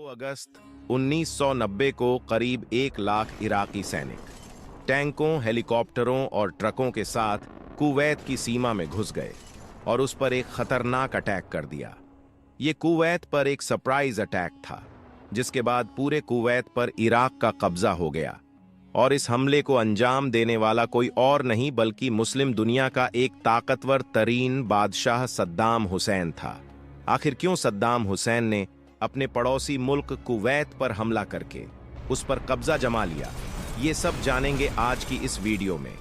अगस्त 1990 को करीब 1 लाख इराकी सैनिक टैंकों, हेलीकॉप्टरों और ट्रकों के साथ कुवैत की सीमा में घुस गए और उस पर एक खतरनाक अटैक कर दिया। ये कुवैत पर एक सरप्राइज अटैक था, जिसके बाद पूरे कुवैत पर इराक का कब्जा हो गया और इस हमले को अंजाम देने वाला कोई और नहीं बल्कि मुस्लिम दुनिया का एक ताकतवर तरीन बादशाह सद्दाम हुसैन था। आखिर क्यों सद्दाम हुसैन ने अपने पड़ोसी मुल्क कुवैत पर हमला करके उस पर कब्जा जमा लिया, ये सब जानेंगे आज की इस वीडियो में।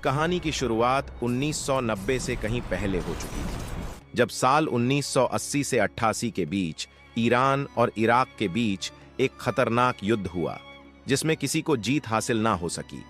कहानी की शुरुआत 1990 से कहीं पहले हो चुकी थी, जब साल 1980 से 88 के बीच ईरान और इराक के बीच एक खतरनाक युद्ध हुआ, जिसमें किसी को जीत हासिल ना हो सकी।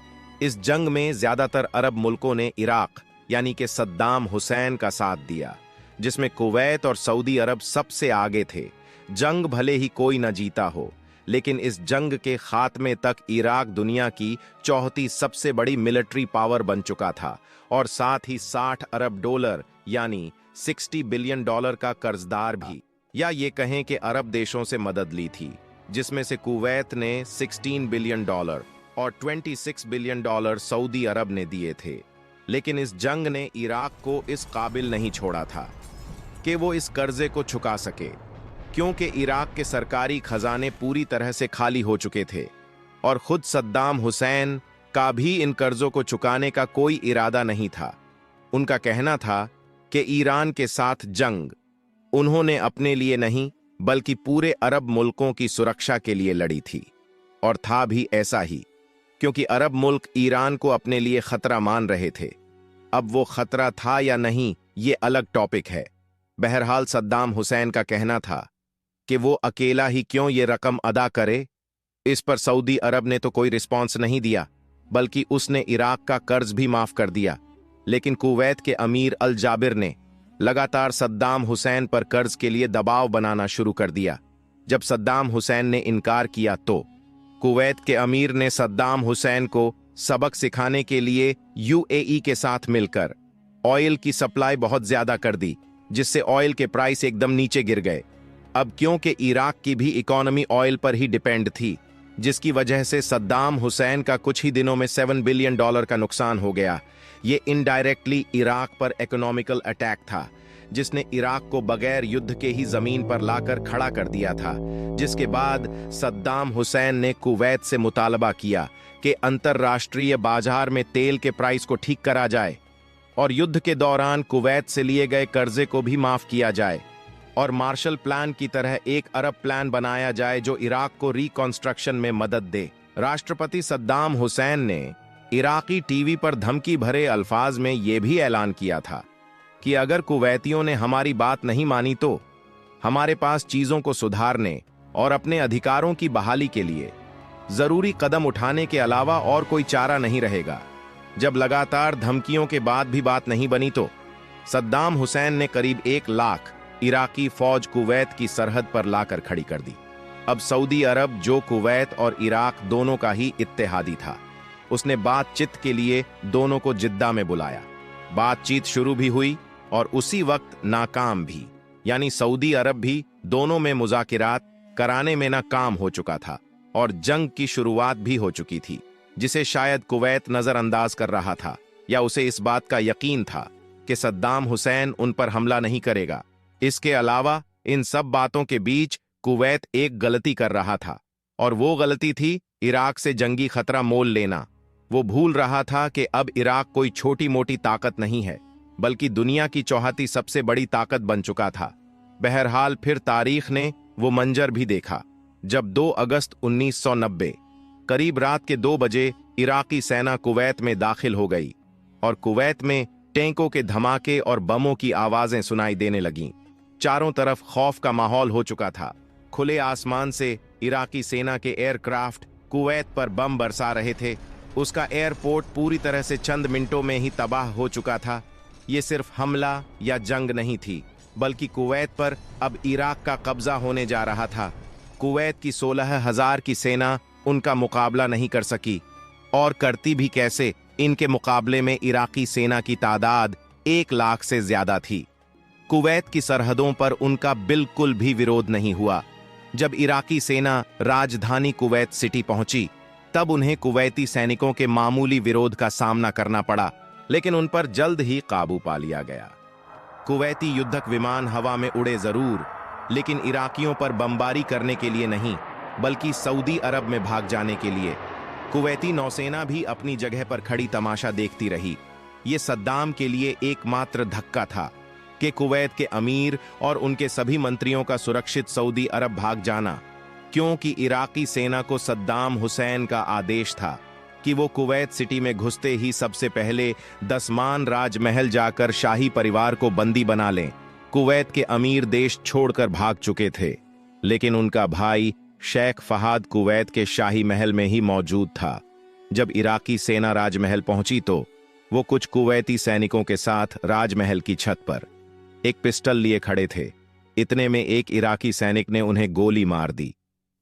इस जंग में ज्यादातर अरब मुल्कों ने इराक यानी कि सद्दाम हुसैन का साथ दिया, जिसमें कुवैत और सऊदी अरब सबसे आगे थे। जंग भले ही कोई न जीता हो, लेकिन इस जंग के खात्मे तक इराक दुनिया की चौथी सबसे बड़ी मिलिट्री पावर बन चुका था और साथ ही 60 अरब डॉलर यानी 60 बिलियन डॉलर का कर्जदार भी, या ये कहें कि अरब देशों से मदद ली थी, जिसमें से कुवैत ने 16 बिलियन डॉलर और 26 बिलियन डॉलर सऊदी अरब ने दिए थे। लेकिन इस जंग ने इराक को इस काबिल नहीं छोड़ा था कि वो इस कर्जे को चुका सके, क्योंकि इराक के सरकारी खजाने पूरी तरह से खाली हो चुके थे और खुद सद्दाम हुसैन का भी इन कर्जों को चुकाने का कोई इरादा नहीं था। उनका कहना था कि ईरान के साथ जंग उन्होंने अपने लिए नहीं बल्कि पूरे अरब मुल्कों की सुरक्षा के लिए लड़ी थी, और था भी ऐसा ही, क्योंकि अरब मुल्क ईरान को अपने लिए खतरा मान रहे थे। अब वो खतरा था या नहीं, ये अलग टॉपिक है। बहरहाल सद्दाम हुसैन का कहना था कि वो अकेला ही क्यों ये रकम अदा करे। इस पर सऊदी अरब ने तो कोई रिस्पॉन्स नहीं दिया, बल्कि उसने इराक का कर्ज भी माफ कर दिया। लेकिन कुवैत के अमीर अल जाबिर ने लगातार सद्दाम हुसैन पर कर्ज के लिए दबाव बनाना शुरू कर दिया। जब सद्दाम हुसैन ने इनकार किया तो कुवैत के अमीर ने सद्दाम हुसैन को सबक सिखाने के लिए यूएई के साथ मिलकर ऑयल की सप्लाई बहुत ज्यादा कर दी, जिससे ऑयल के प्राइस एकदम नीचे गिर गए। अब क्योंकि इराक की भी इकोनॉमी ऑयल पर ही डिपेंड थी, जिसकी वजह से सद्दाम हुसैन का कुछ ही दिनों में 7 बिलियन डॉलर का नुकसान हो गया। ये इनडायरेक्टली इराक पर इकोनॉमिकल अटैक था, जिसने इराक को बगैर युद्ध के ही जमीन पर लाकर खड़ा कर दिया था। जिसके बाद सद्दाम हुसैन ने कुवैत से मुतालबा किया कि अंतरराष्ट्रीय बाजार में तेल के प्राइस को ठीक करा जाए और युद्ध के दौरान कुवैत से लिए गए कर्जे को भी माफ किया जाए और मार्शल प्लान की तरह एक अरब प्लान बनाया जाए जो इराक को रिकंस्ट्रक्शन में मदद दे। राष्ट्रपति सद्दाम हुसैन ने इराकी टीवी पर धमकी भरे अल्फाज में यह भी ऐलान किया था कि अगर कुवैतियों ने हमारी बात नहीं मानी तो हमारे पास चीजों को सुधारने और अपने अधिकारों की बहाली के लिए जरूरी कदम उठाने के अलावा और कोई चारा नहीं रहेगा। जब लगातार धमकियों के बाद भी बात नहीं बनी तो सद्दाम हुसैन ने करीब 1 लाख इराकी फौज कुवैत की सरहद पर लाकर खड़ी कर दी। अब सऊदी अरब, जो कुवैत और इराक दोनों का ही इत्तेहादी था, उसने बातचीत के लिए दोनों को जिद्दा में बुलाया। बातचीत शुरू भी हुई और उसी वक्त नाकाम भी, यानी सऊदी अरब भी दोनों में मुज़ाकिरात कराने में नाकाम हो चुका था और जंग की शुरुआत भी हो चुकी थी, जिसे शायद कुवैत नजरअंदाज कर रहा था, या उसे इस बात का यकीन था कि सद्दाम हुसैन उन पर हमला नहीं करेगा। इसके अलावा इन सब बातों के बीच कुवैत एक गलती कर रहा था, और वो गलती थी इराक से जंगी खतरा मोल लेना। वो भूल रहा था कि अब इराक कोई छोटी मोटी ताकत नहीं है, बल्कि दुनिया की चौथी सबसे बड़ी ताकत बन चुका था। बहरहाल फिर तारीख ने वो मंजर भी देखा, जब 2 अगस्त 1990 करीब रात के 2 बजे इराकी सेना कुवैत में दाखिल हो गई और कुवैत में टैंकों के धमाके और बमों की आवाजें सुनाई देने लगीं। चारों तरफ खौफ का माहौल हो चुका था। खुले आसमान से इराकी सेना के एयरक्राफ्ट कुवैत पर बम बरसा रहे थे। उसका एयरपोर्ट पूरी तरह से चंद मिनटों में ही तबाह हो चुका था। ये सिर्फ हमला या जंग नहीं थी, बल्कि कुवैत पर अब इराक का कब्जा होने जा रहा था। कुवैत की 16,000 की सेना उनका मुकाबला नहीं कर सकी, और करती भी कैसे। इनके मुकाबले में इराकी सेना की तादाद 1 लाख से ज्यादा थी। कुवैत की सरहदों पर उनका बिल्कुल भी विरोध नहीं हुआ। जब इराकी सेना राजधानी कुवैत सिटी पहुंची तब उन्हें कुवैती सैनिकों के मामूली विरोध का सामना करना पड़ा, लेकिन उन पर जल्द ही काबू पा लिया गया। कुवैती युद्धक विमान हवा में उड़े जरूर, लेकिन इराकियों पर बमबारी करने के लिए नहीं, बल्कि सऊदी अरब में भाग जाने के लिए। कुवैती नौसेना भी अपनी जगह पर खड़ी तमाशा देखती रही। ये सद्दाम के लिए एकमात्र धक्का था कि कुवैत के अमीर और उनके सभी मंत्रियों का सुरक्षित सऊदी अरब भाग जाना, क्योंकि इराकी सेना को सद्दाम हुसैन का आदेश था कि वो कुवैत सिटी में घुसते ही सबसे पहले दसमान राजमहल जाकर शाही परिवार को बंदी बना लें। कुवैत के अमीर देश छोड़कर भाग चुके थे, लेकिन उनका भाई शेख फहाद कुवैत के शाही महल में ही मौजूद था। जब इराकी सेना राजमहल पहुंची तो वो कुछ कुवैती सैनिकों के साथ राजमहल की छत पर एक पिस्टल लिए खड़े थे। इतने में एक इराकी सैनिक ने उन्हें गोली मार दी।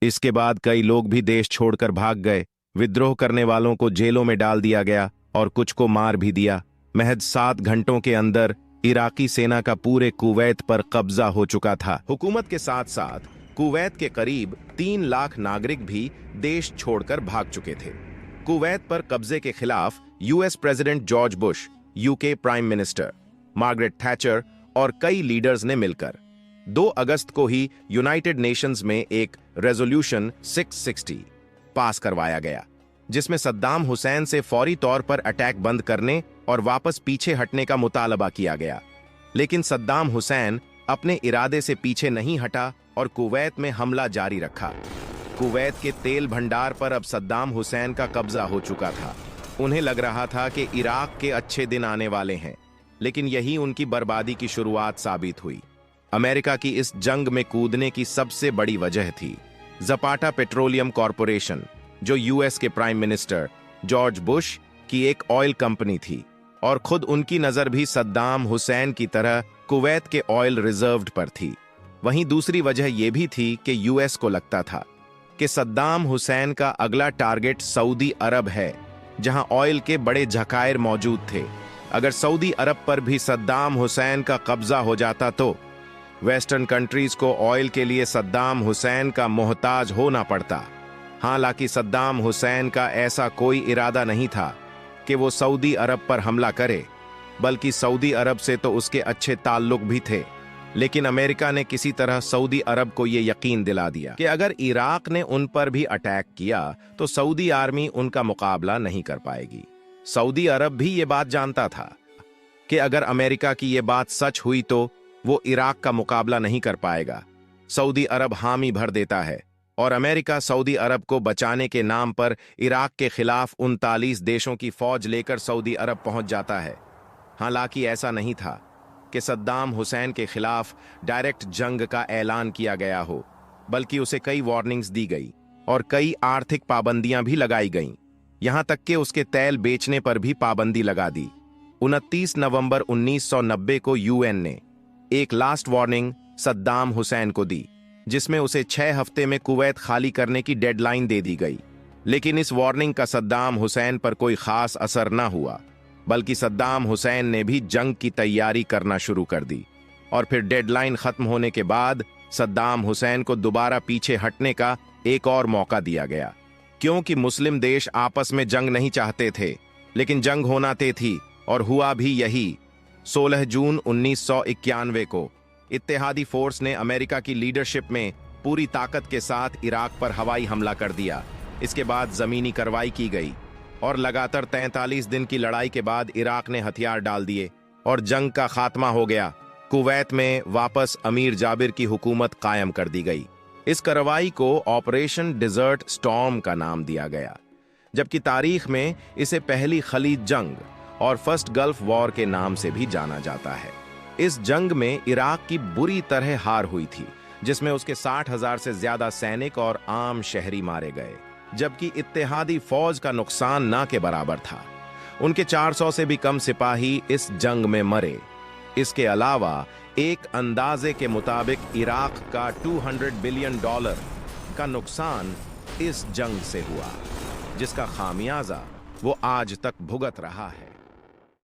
इसके बाद कई लोग भी देश छोड़कर भाग गए। विद्रोह करने वालों को जेलों में डाल दिया गया और कुछ को मार भी दिया। महज 7 घंटों के अंदर इराकी सेना का पूरे कुवैत पर कब्जा हो चुका था। हुकूमत के साथ साथ कुवैत के करीब 3 लाख नागरिक भी देश छोड़कर भाग चुके थे। कुवैत पर कब्जे के खिलाफ US president George Bush, UK prime minister Margaret Thatcher और कई लीडर्स ने मिलकर 2 अगस्त को ही यूनाइटेड नेशंस में एक रेजोल्यूशन 660 पास करवाया गया, जिसमें सद्दाम हुसैन से फौरी तौर पर अटैक बंद करने और वापस पीछे हटने का मुतालबा किया गया। लेकिन सद्दाम हुसैन अपने इरादे से पीछे नहीं हटा और कुवैत में हमला जारी रखा। कुवैत के तेल भंडार पर अब सद्दाम हुसैन का कब्जा हो चुका था। उन्हें लग रहा था कि इराक के अच्छे दिन आने वाले हैं, लेकिन यही उनकी बर्बादी की शुरुआत साबित हुई। अमेरिका की इस जंग में कूदने की सबसे बड़ी वजह थी ज़पाटा पेट्रोलियम कॉरपोरेशन, जो यूएस के प्राइम मिनिस्टर जॉर्ज बुश की एक ऑयल कंपनी थी, और खुद उनकी नजर भी सद्दाम हुसैन की तरह कुवैत के ऑयल रिजर्व्ड पर थी। वहीं दूसरी वजह यह भी थी कि यूएस को लगता था कि सद्दाम हुसैन का अगला टारगेट सऊदी अरब है, जहां ऑयल के बड़े जखायर मौजूद थे। अगर सऊदी अरब पर भी सद्दाम हुसैन का कब्जा हो जाता तो वेस्टर्न कंट्रीज को ऑयल के लिए सद्दाम हुसैन का मोहताज होना पड़ता। हालांकि सद्दाम हुसैन का ऐसा कोई इरादा नहीं था कि वो सऊदी अरब पर हमला करे, बल्कि सऊदी अरब से तो उसके अच्छे ताल्लुक भी थे। लेकिन अमेरिका ने किसी तरह सऊदी अरब को ये यकीन दिला दिया कि अगर इराक ने उन पर भी अटैक किया तो सऊदी आर्मी उनका मुकाबला नहीं कर पाएगी। सऊदी अरब भी ये बात जानता था कि अगर अमेरिका की ये बात सच हुई तो वो इराक का मुकाबला नहीं कर पाएगा। सऊदी अरब हामी भर देता है और अमेरिका सऊदी अरब को बचाने के नाम पर इराक के खिलाफ 39 देशों की फौज लेकर सऊदी अरब पहुंच जाता है। हालांकि ऐसा नहीं था कि सद्दाम हुसैन के खिलाफ डायरेक्ट जंग का ऐलान किया गया हो, बल्कि उसे कई वार्निंग्स दी गई और कई आर्थिक पाबंदियां भी लगाई गईं। यहां तक कि उसके तेल बेचने पर भी पाबंदी लगा दी। 29 नवंबर 1990 को यूएन ने एक लास्ट वार्निंग सद्दाम हुसैन को दी, जिसमें उसे 6 हफ्ते में कुवैत खाली करने की डेडलाइन दे दी गई। लेकिन इस वार्निंग का सद्दाम हुसैन पर कोई खास असर न हुआ, बल्कि सद्दाम हुसैन ने भी जंग की तैयारी करना शुरू कर दी। और फिर डेडलाइन खत्म होने के बाद सद्दाम हुसैन को दोबारा पीछे हटने का एक और मौका दिया गया, क्योंकि मुस्लिम देश आपस में जंग नहीं चाहते थे, लेकिन जंग होना तय थी और हुआ भी यही। 16 जून 1991 को इत्तेहादी फोर्स ने अमेरिका की लीडरशिप में पूरी ताकत के साथ इराक पर हवाई हमला कर दिया। इसके बाद जमीनी कार्रवाई की गई और लगातार 43 दिन की लड़ाई के बाद इराक ने हथियार डाल दिए और जंग का खात्मा हो गया। कुवैत में वापस अमीर जाबिर की हुकूमत कायम कर दी गई। इस कार्रवाई को ऑपरेशन डिजर्ट स्टॉर्म का नाम दिया गया, जबकि तारीख में इसे पहली खलीज जंग और फर्स्ट गल्फ वॉर के नाम से भी जाना जाता है। इस जंग में इराक की बुरी तरह हार हुई थी, जिसमें उसके 60,000 से ज्यादा सैनिक और आम शहरी मारे गए, जबकि इत्तेहादी फौज का नुकसान ना के बराबर था। उनके 400 से भी कम सिपाही इस जंग में मरे। इसके अलावा एक अंदाजे के मुताबिक इराक का $200 बिलियन का नुकसान इस जंग से हुआ, जिसका खामियाजा वो आज तक भुगत रहा है।